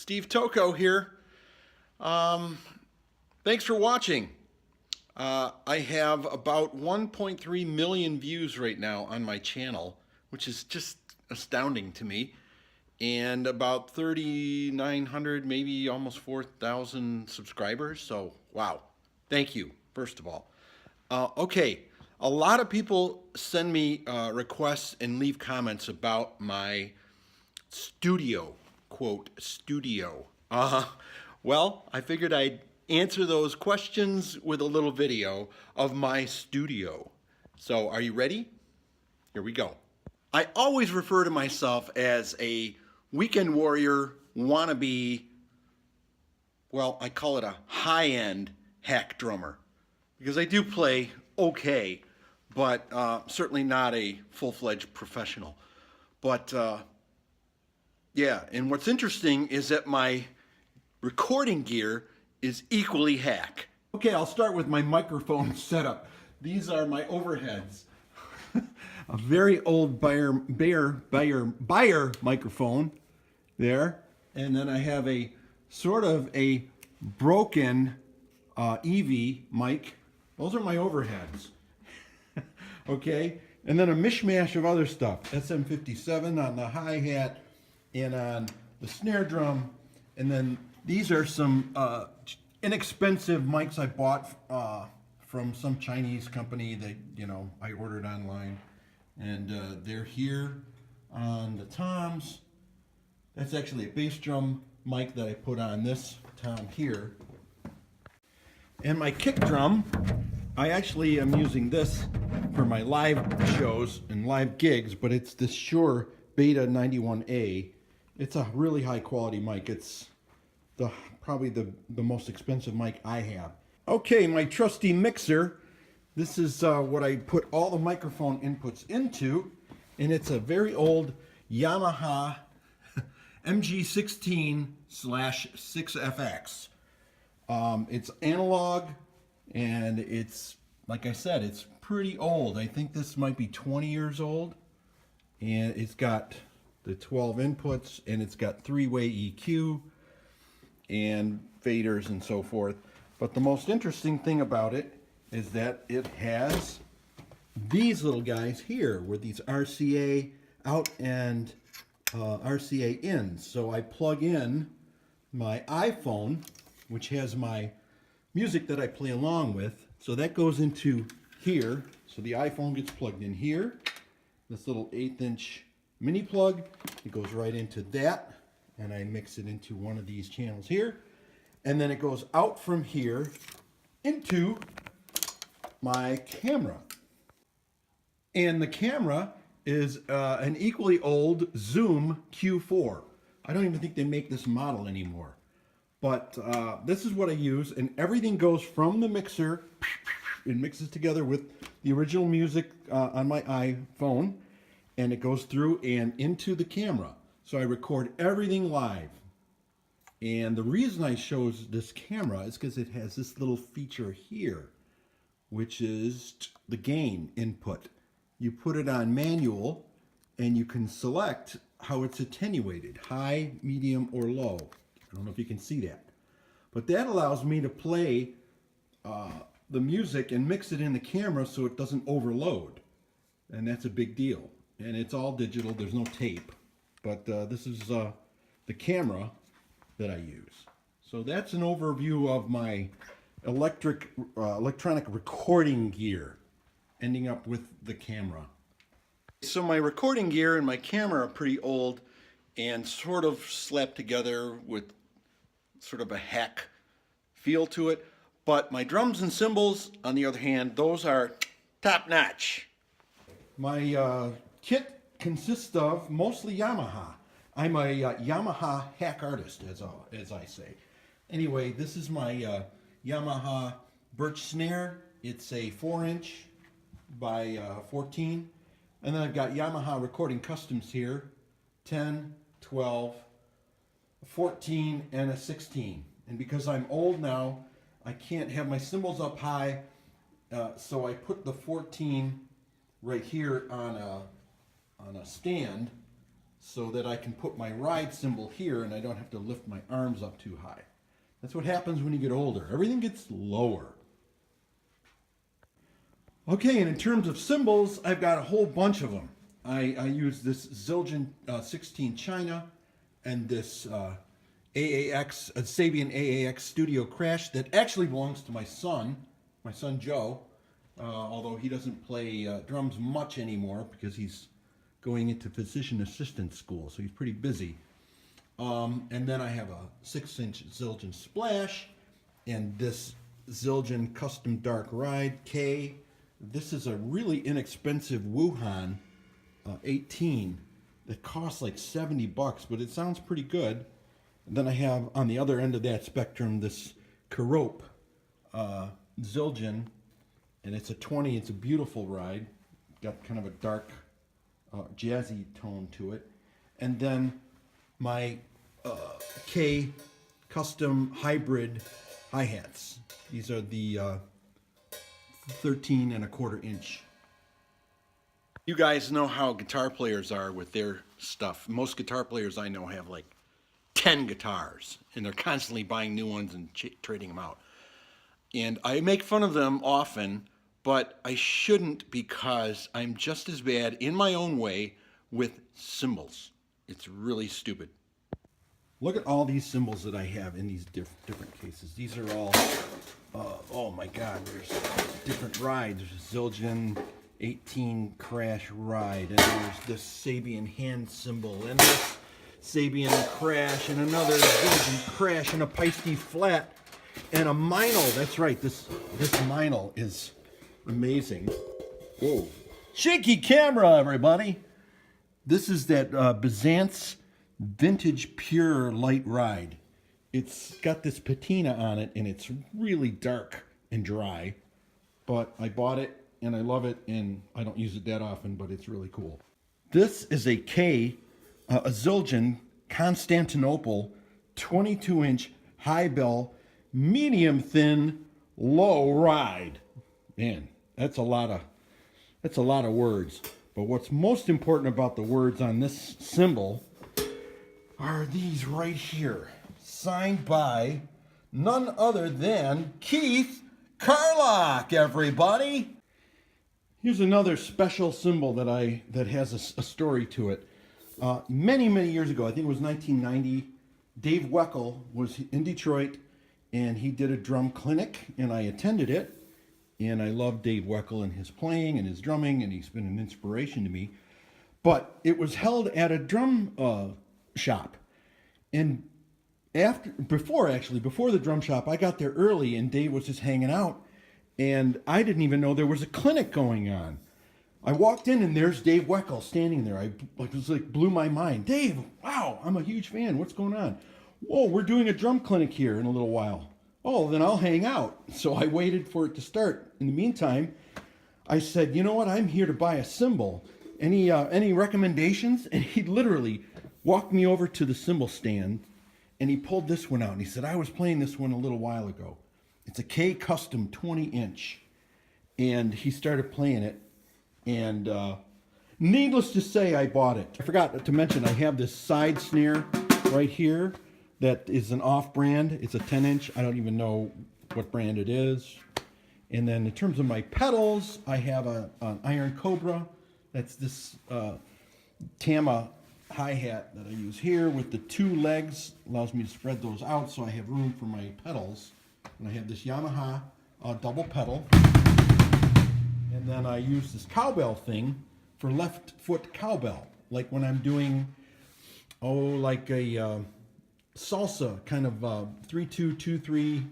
Steve Tocco here. Thanks for watching. I have about 1.3 million views right now on my channel, which is just astounding to me, and about 3,900, maybe almost 4,000 subscribers. So wow, thank you, first of all. Okay, a lot of people send me requests and leave comments about my studio, quote, studio. Well, I figured I'd answer those questions with a little video of my studio. So are you ready? Here we go. I always refer to myself as a weekend warrior wannabe. Well, I call it a high-end hack drummer because I do play okay, but certainly not a full-fledged professional. But yeah, and what's interesting is that my recording gear is equally hack. Okay, I'll start with my microphone setup. These are my overheads. A very old Bayer microphone there, and then I have a sort of a broken EV mic. Those are my overheads. Okay, and then a mishmash of other stuff. SM57 on the hi-hat and on the snare drum, and then these are some inexpensive mics I bought from some Chinese company that, you know, I ordered online, and they're here on the toms. That's actually a bass drum mic that I put on this tom here. And my kick drum, I actually am using this for my live shows and live gigs, but it's the Shure Beta 91A. It's a really high quality mic. It's probably the most expensive mic I have. Okay, my trusty mixer. This is what I put all the microphone inputs into, and it's a very old Yamaha MG16/6FX. It's analog, and it's, like I said, it's pretty old. I think this might be 20 years old, and it's got the 12 inputs, and it's got three-way EQ and faders and so forth. But the most interesting thing about it is that it has these little guys here with these RCA out and RCA in. So I plug in my iPhone, which has my music that I play along with. So that goes into here. So the iPhone gets plugged in here. This little 1/8" mini plug, it goes right into that, and I mix it into one of these channels here, and then it goes out from here into my camera. And the camera is an equally old Zoom Q4. I don't even think they make this model anymore, but this is what I use, and everything goes from the mixer. It mixes together with the original music on my iPhone, and it goes through and into the camera. So I record everything live. And the reason I chose this camera is because it has this little feature here, which is the gain input. You put it on manual, and you can select how it's attenuated, high, medium, or low. I don't know if you can see that. But that allows me to play the music and mix it in the camera so it doesn't overload. And that's a big deal. And it's all digital, there's no tape. But this is the camera that I use. So that's an overview of my electronic recording gear, ending up with the camera. So my recording gear and my camera are pretty old and sort of slapped together with sort of a hack feel to it. But my drums and cymbals, on the other hand, those are top notch. My kit consists of mostly Yamaha. I'm a Yamaha hack artist, as I say. Anyway, this is my Yamaha birch snare. It's a 4" by 14. And then I've got Yamaha recording customs here, 10, 12, 14, and a 16. And because I'm old now, I can't have my cymbals up high, so I put the 14 right here on a stand, so that I can put my ride cymbal here and I don't have to lift my arms up too high. That's what happens when you get older. Everything gets lower. Okay, and in terms of cymbals, I've got a whole bunch of them. I use this Zildjian 16 China and this AAX, Sabian AAX Studio Crash that actually belongs to my son Joe, although he doesn't play drums much anymore because he's going into physician assistant school, so he's pretty busy. And then I have a 6-inch Zildjian Splash and this Zildjian Custom Dark Ride K. This is a really inexpensive Wuhan 18 that costs like 70 bucks, but it sounds pretty good. And then I have on the other end of that spectrum this Karope Zildjian, and it's a 20. It's a beautiful ride. Got kind of a dark jazzy tone to it. And then my K custom hybrid hi-hats. These are the 13¼ inch. You guys know how guitar players are with their stuff. Most guitar players I know have like 10 guitars, and they're constantly buying new ones and trading them out. And I make fun of them often, but I shouldn't, because I'm just as bad in my own way with cymbals. It's really stupid. Look at all these cymbals that I have in these different cases. These are all, oh my God, there's different rides. There's Zildjian 18 Crash Ride, and there's this Sabian hand cymbal, and this Sabian Crash, and another Zildjian Crash, and a Paiste Flat, and a Meinl. That's right, this Meinl is amazing. Whoa. Shaky camera, everybody. This is that Byzance Vintage Pure Light Ride. It's got this patina on it, and it's really dark and dry, but I bought it and I love it, and I don't use it that often, but it's really cool. This is a K, a Zildjian Constantinople 22-inch high bell, medium thin, low ride. Man, that's a lot of words. But what's most important about the words on this cymbal are these right here, signed by none other than Keith Carlock, everybody. Here's another special cymbal that has a story to it. Many years ago, I think it was 1990, Dave Weckl was in Detroit, and he did a drum clinic, and I attended it. And I love Dave Weckl and his playing and his drumming, and he's been an inspiration to me. But it was held at a drum shop. And before the drum shop, I got there early, and Dave was just hanging out. And I didn't even know there was a clinic going on. I walked in, and there's Dave Weckl standing there. It was like blew my mind. Dave, wow, I'm a huge fan. What's going on? Whoa, we're doing a drum clinic here in a little while. Oh, then I'll hang out. So I waited for it to start. In the meantime, I said, you know what? I'm here to buy a cymbal. Any recommendations? And he literally walked me over to the cymbal stand, and he pulled this one out. And he said, I was playing this one a little while ago. It's a K Custom 20-inch. And he started playing it. And needless to say, I bought it. I forgot to mention, I have this side snare right here that is an off-brand. It's a 10-inch. I don't even know what brand it is. And then in terms of my pedals, I have an Iron Cobra. That's this Tama hi-hat that I use here with the 2 legs. Allows me to spread those out so I have room for my pedals. And I have this Yamaha double pedal. And then I use this cowbell thing for left foot cowbell. Like when I'm doing, like a salsa kind of 3-2-2-3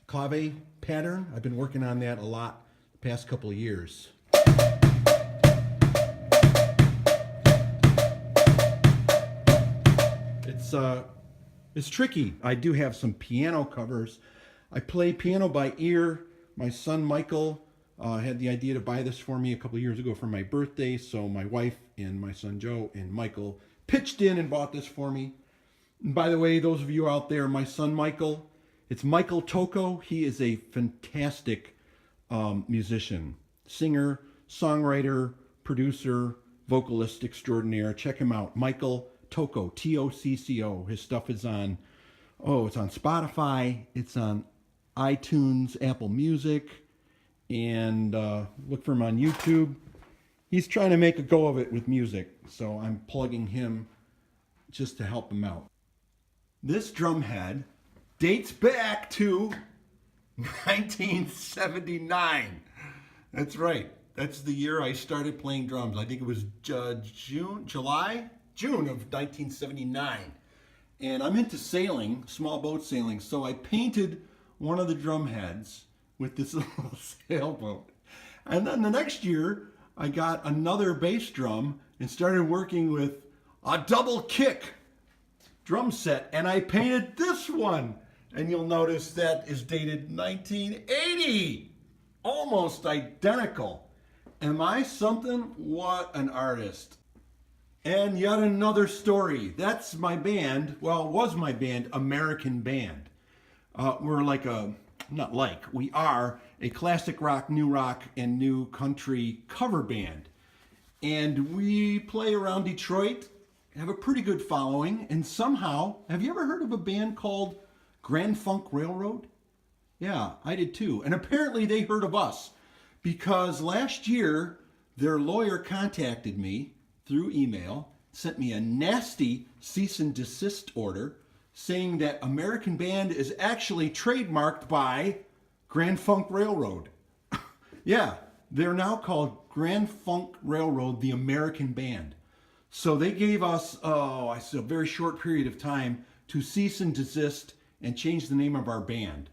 clave pattern. I've been working on that a lot the past couple of years. It's tricky. I do have some piano covers. I play piano by ear. My son Michael had the idea to buy this for me a couple of years ago for my birthday, so my wife and my son Joe and Michael pitched in and bought this for me. And by the way, those of you out there, my son Michael, it's Michael Tocco. He is a fantastic musician, singer, songwriter, producer, vocalist extraordinaire. Check him out. Michael Tocco, Tocco. His stuff is on, it's on Spotify. It's on iTunes, Apple Music, and look for him on YouTube. He's trying to make a go of it with music, so I'm plugging him just to help him out. This drum head dates back to 1979. That's right. That's the year I started playing drums. I think it was June of 1979. And I'm into sailing, small boat sailing, so I painted one of the drum heads with this little sailboat. And then the next year, I got another bass drum and started working with a double kick drum set, and I painted this one. And you'll notice that is dated 1980. Almost identical. Am I something? What an artist. And yet another story. That's my band. Well, it was my band, American Band. We are a classic rock, and new country cover band. And we play around Detroit, have a pretty good following, and somehow, have you ever heard of a band called Grand Funk Railroad? Yeah, I did too. And apparently they heard of us because last year their lawyer contacted me through email, sent me a nasty cease and desist order saying that American Band is actually trademarked by Grand Funk Railroad. Yeah, they're now called Grand Funk Railroad, the American Band. So they gave us, a very short period of time to cease and desist and change the name of our band.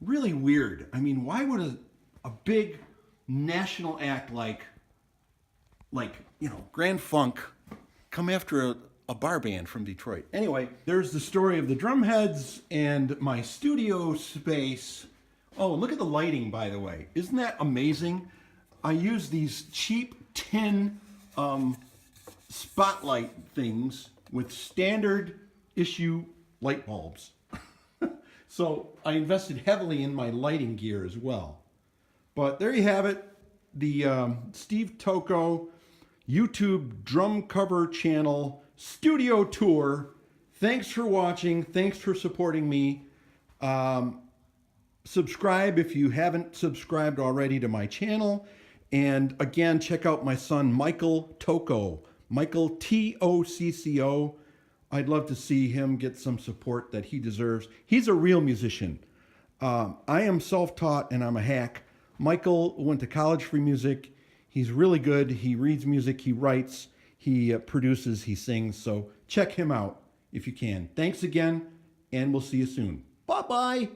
Really weird. I mean, why would a big national act like Grand Funk come after a bar band from Detroit? Anyway, there's the story of the drum heads and my studio space. Oh, look at the lighting, by the way. Isn't that amazing? I use these cheap tin spotlight things with standard issue light bulbs. So I invested heavily in my lighting gear as well. But there you have it. The Steve Tocco YouTube drum cover channel studio tour. Thanks for watching. Thanks for supporting me. Subscribe if you haven't subscribed already to my channel. And again, check out my son, Michael Tocco. Michael Tocco. I'd love to see him get some support that he deserves. He's a real musician. I am self-taught and I'm a hack. Michael went to college for music. He's really good. He reads music, he writes, he produces, he sings. So check him out if you can. Thanks again, and we'll see you soon. Bye-bye.